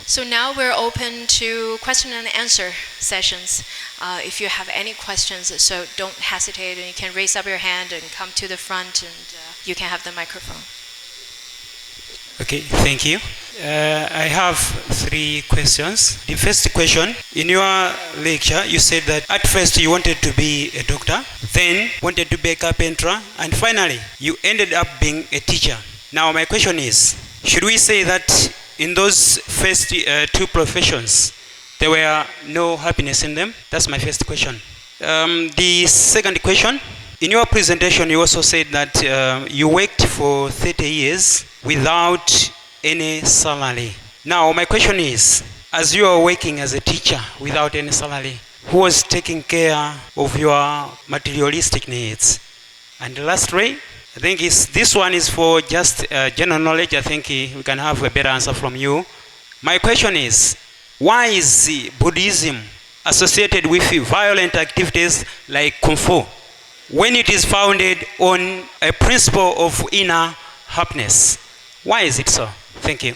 So now we're open to question and answer sessions. If you have any questions, so don't hesitate, and you can raise up your hand and come to the front, and you can have the microphone. Okay, thank you. I have 3 questions. The first question, in your lecture, you said that at first you wanted to be a doctor, then wanted to be a carpenter, and finally you ended up being a teacher. Now my question is, should we say that in those first 2 professions, there were no happiness in them? That's my first question. The second question, in your presentation, you also said that you worked for 30 years without any salary. Now, my question is, as you are working as a teacher without any salary, who was taking care of your materialistic needs? And lastly, I think this one is for just general knowledge. I think we can have a better answer from you. My question is, why is Buddhism associated with violent activities like Kung Fu when it is founded on a principle of inner happiness? Why is it so? Thank you.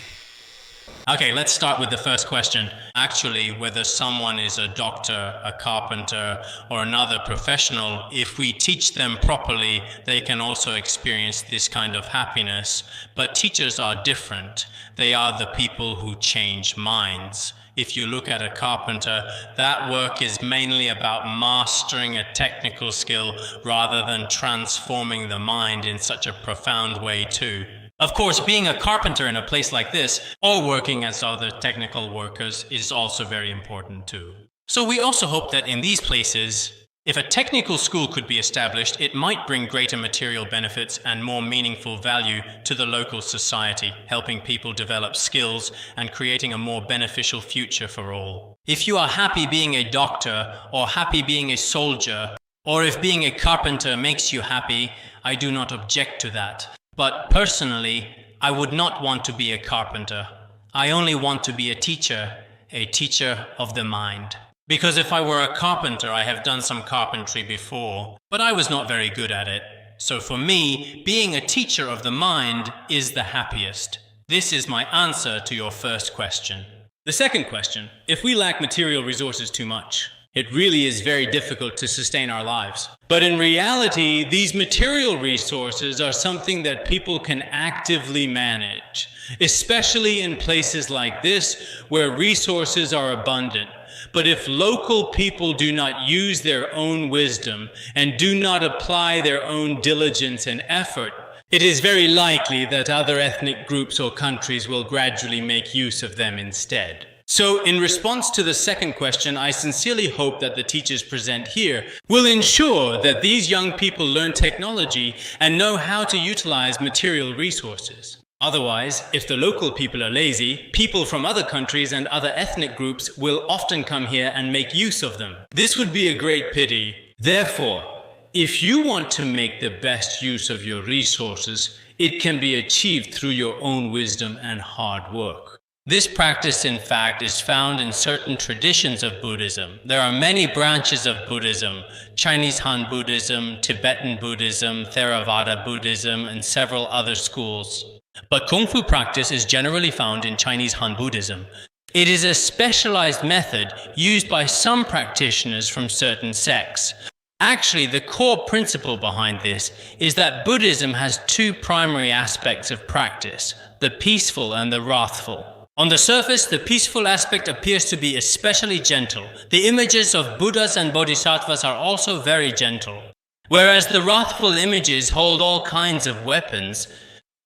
Okay, let's start with the first question. Actually, whether someone is a doctor, a carpenter, or another professional, if we teach them properly, they can also experience this kind of happiness. But teachers are different. They are the people who change minds. If you look at a carpenter, that work is mainly about mastering a technical skill rather than transforming the mind in such a profound way too. Of course, being a carpenter in a place like this, or working as other technical workers, is also very important too. So we also hope that in these places, if a technical school could be established, it might bring greater material benefits and more meaningful value to the local society, helping people develop skills and creating a more beneficial future for all. If you are happy being a doctor, or happy being a soldier, or if being a carpenter makes you happy, I do not object to that. But personally, I would not want to be a carpenter. I only want to be a teacher of the mind. Because if I were a carpenter, I have done some carpentry before, but I was not very good at it. So for me, being a teacher of the mind is the happiest. This is my answer to your first question. The second question, if we lack material resources too much, it really is very difficult to sustain our lives. But in reality, these material resources are something that people can actively manage, especially in places like this where resources are abundant. But if local people do not use their own wisdom and do not apply their own diligence and effort, it is very likely that other ethnic groups or countries will gradually make use of them instead. So, in response to the second question, I sincerely hope that the teachers present here will ensure that these young people learn technology and know how to utilize material resources. Otherwise, if the local people are lazy, people from other countries and other ethnic groups will often come here and make use of them. This would be a great pity. Therefore, if you want to make the best use of your resources, it can be achieved through your own wisdom and hard work. This practice, in fact, is found in certain traditions of Buddhism. There are many branches of Buddhism: Chinese Han Buddhism, Tibetan Buddhism, Theravada Buddhism, and several other schools. But Kung Fu practice is generally found in Chinese Han Buddhism. It is a specialized method used by some practitioners from certain sects. Actually, the core principle behind this is that Buddhism has 2 primary aspects of practice: the peaceful and the wrathful. On the surface, the peaceful aspect appears to be especially gentle. The images of Buddhas and Bodhisattvas are also very gentle. Whereas the wrathful images hold all kinds of weapons,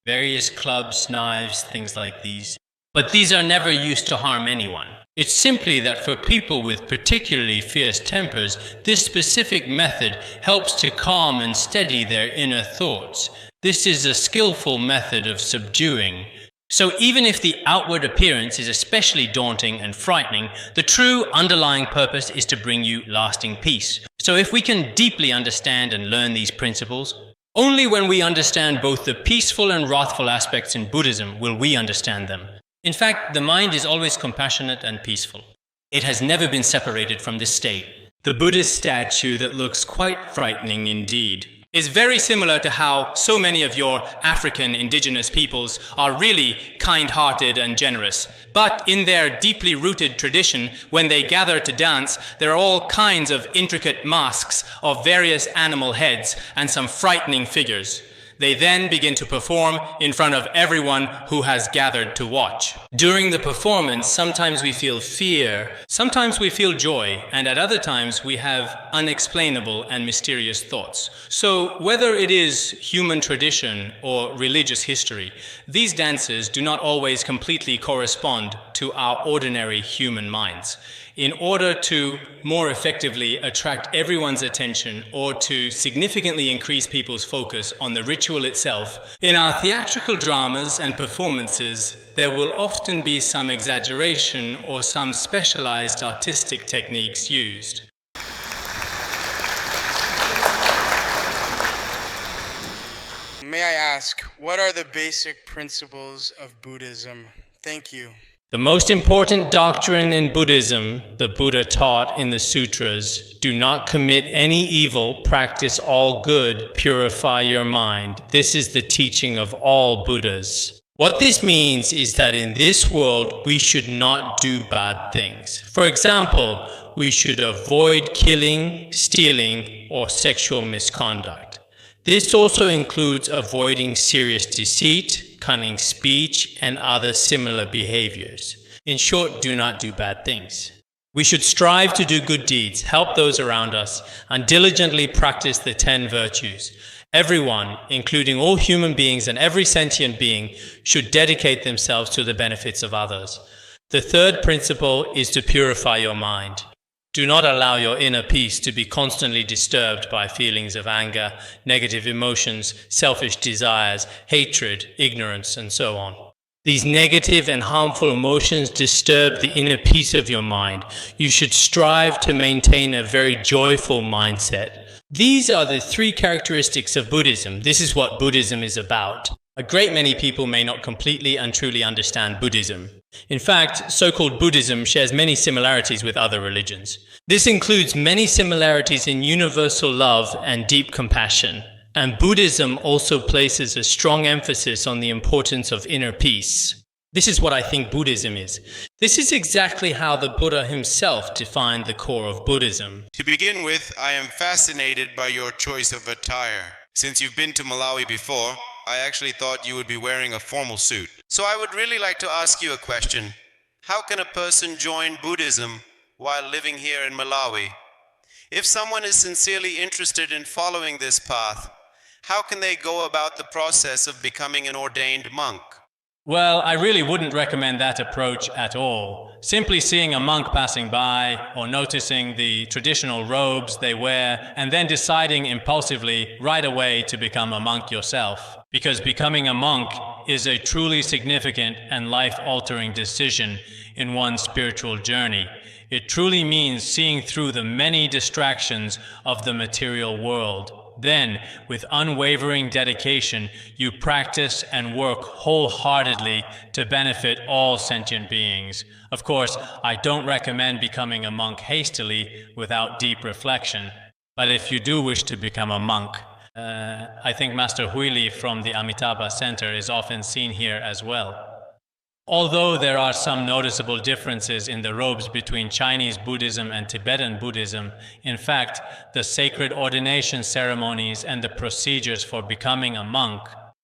various clubs, knives, things like these. But these are never used to harm anyone. It's simply that for people with particularly fierce tempers, this specific method helps to calm and steady their inner thoughts. This is a skillful method of subduing. So even if the outward appearance is especially daunting and frightening, the true underlying purpose is to bring you lasting peace. So if we can deeply understand and learn these principles, only when we understand both the peaceful and wrathful aspects in Buddhism will we understand them. In fact, the mind is always compassionate and peaceful. It has never been separated from this state. The Buddhist statue that looks quite frightening indeed is very similar to how so many of your African indigenous peoples are really kind-hearted and generous. But in their deeply rooted tradition, when they gather to dance, there are all kinds of intricate masks of various animal heads and some frightening figures. They then begin to perform in front of everyone who has gathered to watch. During the performance, sometimes we feel fear, sometimes we feel joy, and at other times we have unexplainable and mysterious thoughts. So whether it is human tradition or religious history, these dances do not always completely correspond to our ordinary human minds. In order to more effectively attract everyone's attention or to significantly increase people's focus on the ritual itself, in our theatrical dramas and performances, there will often be some exaggeration or some specialized artistic techniques used. May I ask, what are the basic principles of Buddhism? Thank you. The most important doctrine in Buddhism, the Buddha taught in the sutras, do not commit any evil, practice all good, purify your mind. This is the teaching of all Buddhas. What this means is that in this world, we should not do bad things. For example, we should avoid killing, stealing, or sexual misconduct. This also includes avoiding serious deceit, cunning speech, and other similar behaviors. In short, do not do bad things. We should strive to do good deeds, help those around us, and diligently practice the 10 virtues. Everyone, including all human beings and every sentient being, should dedicate themselves to the benefits of others. The third principle is to purify your mind. Do not allow your inner peace to be constantly disturbed by feelings of anger, negative emotions, selfish desires, hatred, ignorance, and so on. These negative and harmful emotions disturb the inner peace of your mind. You should strive to maintain a very joyful mindset. These are the 3 characteristics of Buddhism. This is what Buddhism is about. A great many people may not completely and truly understand Buddhism. In fact, so-called Buddhism shares many similarities with other religions. This includes many similarities in universal love and deep compassion. And Buddhism also places a strong emphasis on the importance of inner peace. This is what I think Buddhism is. This is exactly how the Buddha himself defined the core of Buddhism. To begin with, I am fascinated by your choice of attire. Since you've been to Malawi before, I actually thought you would be wearing a formal suit. So I would really like to ask you a question. How can a person join Buddhism while living here in Malawi? If someone is sincerely interested in following this path, how can they go about the process of becoming an ordained monk? Well, I really wouldn't recommend that approach at all. Simply seeing a monk passing by or noticing the traditional robes they wear and then deciding impulsively right away to become a monk yourself. Because becoming a monk is a truly significant and life-altering decision in one's spiritual journey. It truly means seeing through the many distractions of the material world. Then, with unwavering dedication, you practice and work wholeheartedly to benefit all sentient beings. Of course, I don't recommend becoming a monk hastily without deep reflection. But if you do wish to become a monk, I think Master Huili from the Amitabha Center is often seen here as well. Although there are some noticeable differences in the robes between Chinese Buddhism and Tibetan Buddhism, in fact, the sacred ordination ceremonies and the procedures for becoming a monk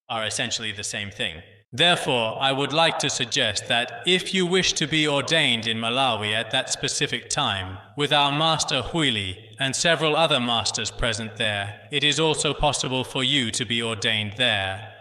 are essentially the same thing. Therefore, I would like to suggest that if you wish to be ordained in Malawi at that specific time, with our Master Huili and several other masters present there, it is also possible for you to be ordained there.